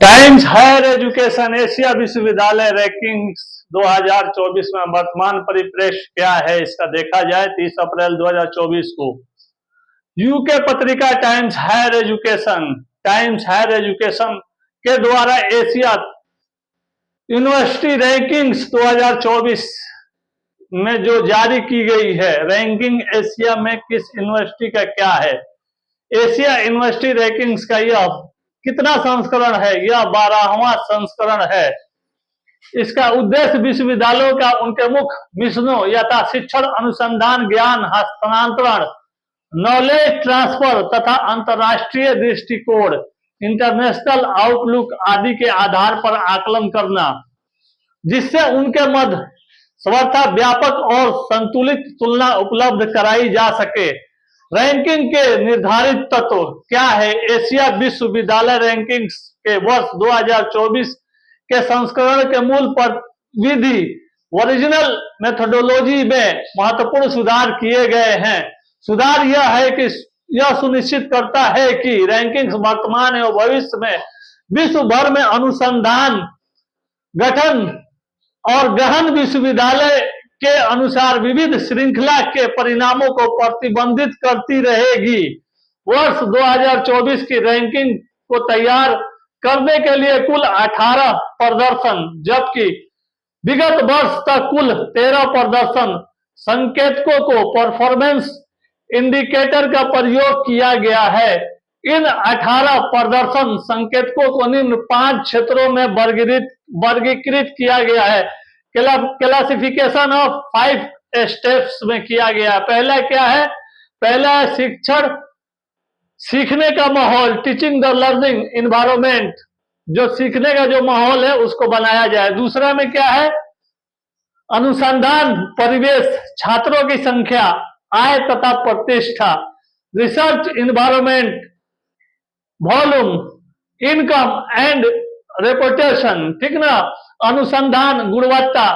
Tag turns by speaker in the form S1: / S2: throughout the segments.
S1: Times higher education Asia विश्वविद्यालय ranking 2024 में वर्तमान परिप्रेक्ष्य क्या है, इसका देखा जाए 30 अप्रैल 2024 को यूके पत्रिका टाइम्स हायर एजुकेशन के द्वारा एशिया यूनिवर्सिटी रैंकिंग्स 2024 में जो जारी की गई है, रैंकिंग एशिया में किस यूनिवर्सिटी का क्या है। एशिया यूनिवर्सिटी रैंकिंग्स का यह कितना संस्करण है? यह 12वां संस्करण है। इसका उद्देश्य विश्वविद्यालयों का उनके मुख्य मिशनों यथा शिक्षण, अनुसंधान, ज्ञान हस्तांतरण, नॉलेज ट्रांसफर तथा अंतर्राष्ट्रीय दृष्टिकोण, इंटरनेशनल आउटलुक आदि के आधार पर आकलन करना, जिससे उनके मध्य सर्वथा व्यापक और संतुलित तुलना उपलब्ध कराई जा सके। रैंकिंग के निर्धारित तत्व क्या है? एशिया विश्वविद्यालय रैंकिंग्स के वर्ष 2024 के संस्करण के मूल पर विधि ओरिजिनल मेथोडोलॉजी में महत्वपूर्ण सुधार किए गए हैं। सुधार यह है कि यह सुनिश्चित करता है कि रैंकिंग्स वर्तमान एवं भविष्य में विश्व भर में अनुसंधान, गठन और गहन विश्वविद्यालय के अनुसार विविध श्रृंखला के परिणामों को प्रतिबंधित करती रहेगी। वर्ष 2024 की रैंकिंग को तैयार करने के लिए कुल 18 प्रदर्शन, जबकि विगत वर्ष तक कुल 13 प्रदर्शन संकेतकों को परफॉर्मेंस इंडिकेटर का प्रयोग किया गया है। इन 18 प्रदर्शन संकेतकों को निम्न 5 क्षेत्रों में वर्गीकृत किया गया है। क्लासिफिकेशन ऑफ 5 स्टेप्स में किया गया। पहला क्या है? पहला है शिक्षण, सीखने का माहौल, टीचिंग द लर्निंग इन्वायरमेंट, जो सीखने का जो माहौल है उसको बनाया जाए। दूसरा में क्या है? अनुसंधान परिवेश, छात्रों की संख्या, आय तथा प्रतिष्ठा, research environment, volume, income and reputation, ठीक ना। अनुसंधान गुणवत्ता,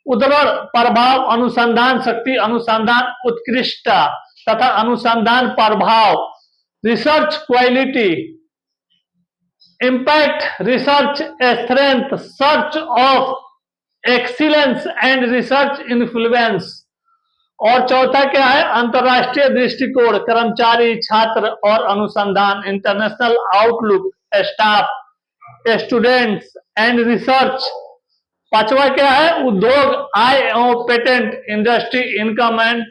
S1: उद्धरण प्रभाव, अनुसंधान शक्ति, अनुसंधान उत्कृष्टता तथा अनुसंधान प्रभाव, research quality, impact, research strength, search of excellence and research influence. और चौथा क्या है? अंतरराष्ट्रीय दृष्टिकोण, कर्मचारी, छात्र और अनुसंधान, international outlook, staff, students and research. पांचवा क्या है? उद्योग, आय एवं patent, industry, income and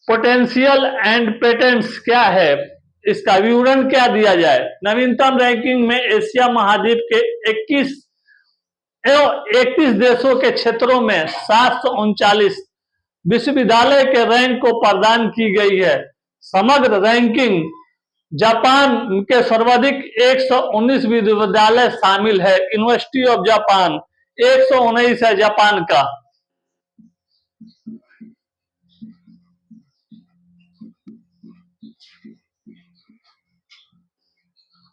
S1: potential and patents क्या है, इसका विवरण क्या दिया जाए। नवीनतम रैंकिंग में एशिया महाद्वीप के 21 एवं 31 देशों के क्षेत्रों में 739 विश्वविद्यालय के रैंक को प्रदान की गई है। समग्र रैंकिंग जापान के सर्वाधिक 119 विश्वविद्यालय शामिल है। यूनिवर्सिटी ऑफ जापान 119 है जापान का।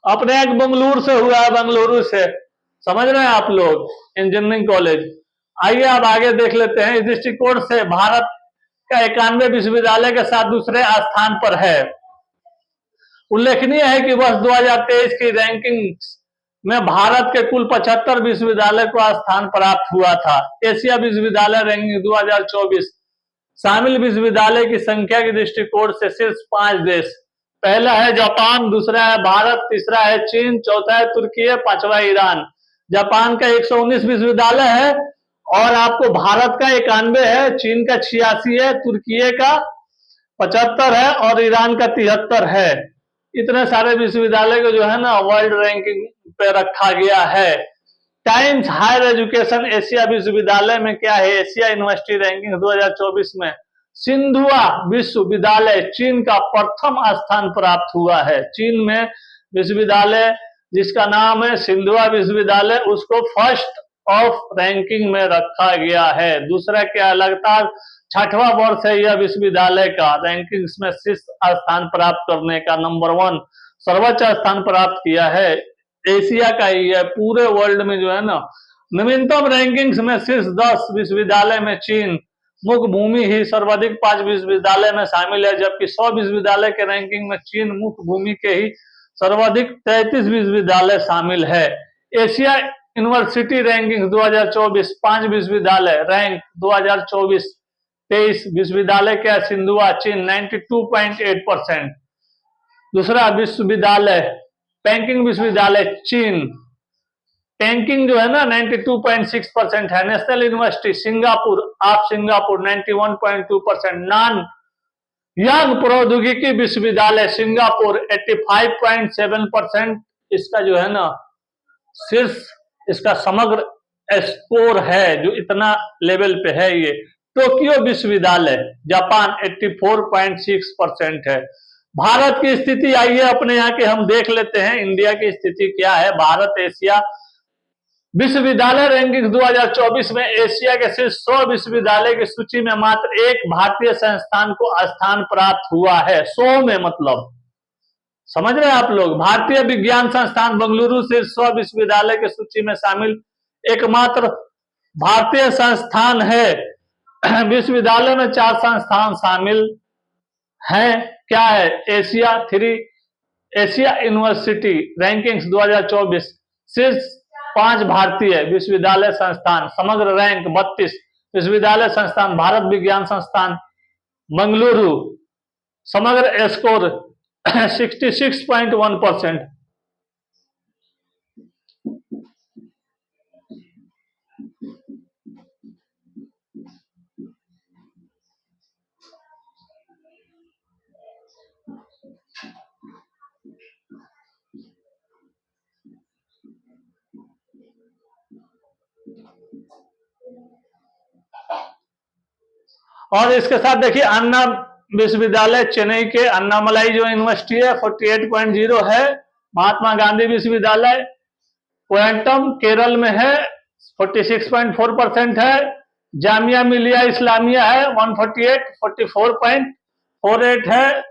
S1: अपने एक बेंगलुरु से हुआ है, बेंगलुरु से, समझ रहे हैं आप लोग, इंजीनियरिंग कॉलेज। आइए अब आगे देख लेते हैं। इस दृष्टिकोण से भारत का 91 विश्वविद्यालय के साथ दूसरे स्थान पर है। उल्लेखनीय है कि वर्ष 2023 की रैंकिंग में भारत के कुल 75 विश्वविद्यालय को स्थान प्राप्त हुआ था। एशिया विश्वविद्यालय रैंकिंग 2024 शामिल विश्वविद्यालय की संख्या के दृष्टिकोण से शीर्ष 5 देश, पहला है जापान, दूसरा है भारत, तीसरा है चीन, चौथा है तुर्की, पांचवा ईरान। जापान का 119 विश्वविद्यालय है और आपको भारत का 91 है, चीन का 86 है, तुर्की का 75 है और ईरान का 73 है। इतने सारे विश्वविद्यालय को जो है ना वर्ल्ड रैंकिंग पे रखा गया है। टाइम्स हायर एजुकेशन एशिया विश्वविद्यालय में क्या है? एशिया यूनिवर्सिटी रैंकिंग 2024 में सिंधुआ विश्वविद्यालय चीन का प्रथम स्थान प्राप्त हुआ है। चीन में विश्वविद्यालय जिसका नाम है सिंधुआ विश्वविद्यालय, उसको फर्स्ट ऑफ रैंकिंग में रखा गया है। दूसरा क्या? लगातार 6वां वर्ष है यह विश्वविद्यालय का रैंकिंग्स में शीर्ष स्थान प्राप्त करने का, नंबर 1 सर्वोच्च स्थान प्राप्त किया है। एशिया का ही है, पूरे वर्ल्ड में जो है ना नवीनतम रैंकिंग्स में शीर्ष 10 विश्वविद्यालय में चीन मुख्य भूमि ही सर्वाधिक 5 विश्वविद्यालय में शामिल है, जबकि 100 विश्वविद्यालय के रैंकिंग में चीन मुख्य भूमि के ही सर्वाधिक 33 विश्वविद्यालय शामिल है। एशिया यूनिवर्सिटी रैंकिंग 2024 5 विश्वविद्यालय रैंक 2024 23 विश्वविद्यालय क्या सिंधुआ चीन 92.8%। दूसरा विश्वविद्यालय पेकिंग विश्वविद्यालय चीन, पेकिंग जो है ना 92.6% है। National university Singapore of Singapore 91.2%। नान यांग प्रौद्योगिकी विश्वविद्यालय सिंगापुर 85.7%। इसका जो है ना शीर्ष इसका समग्र स्कोर है जो इतना लेवल पे है। ये टोक्यो विश्वविद्यालय जापान 84.6% है। भारत की स्थिति आइए अपने यहाँ के हम देख लेते हैं, इंडिया की स्थिति क्या है। भारत एशिया विश्वविद्यालय रैंकिंग 2024 में एशिया के शीर्ष 100 विश्वविद्यालय की सूची में मात्र एक भारतीय संस्थान को स्थान प्राप्त हुआ है। 100 में मतलब समझ रहे हैं आप लोग। भारतीय विज्ञान संस्थान बेंगलुरु शीर्ष 100 विश्वविद्यालय की सूची में शामिल एकमात्र भारतीय संस्थान है। विश्वविद्यालय में 4 संस्थान शामिल हैं। क्या है? एशिया यूनिवर्सिटी रैंकिंग्स 2024 शीर्ष 5 भारतीय विश्वविद्यालय संस्थान, समग्र रैंक 32 विश्वविद्यालय संस्थान भारत विज्ञान संस्थान बेंगलुरु, समग्र स्कोर 66.1%। और इसके साथ देखिए अन्ना विश्वविद्यालय चेन्नई के अन्नामलाई जो यूनिवर्सिटी है 48.0 है। महात्मा गांधी विश्वविद्यालय कोयंटम केरल में है 46.4% है। जामिया मिलिया इस्लामिया है 148 44.48 है।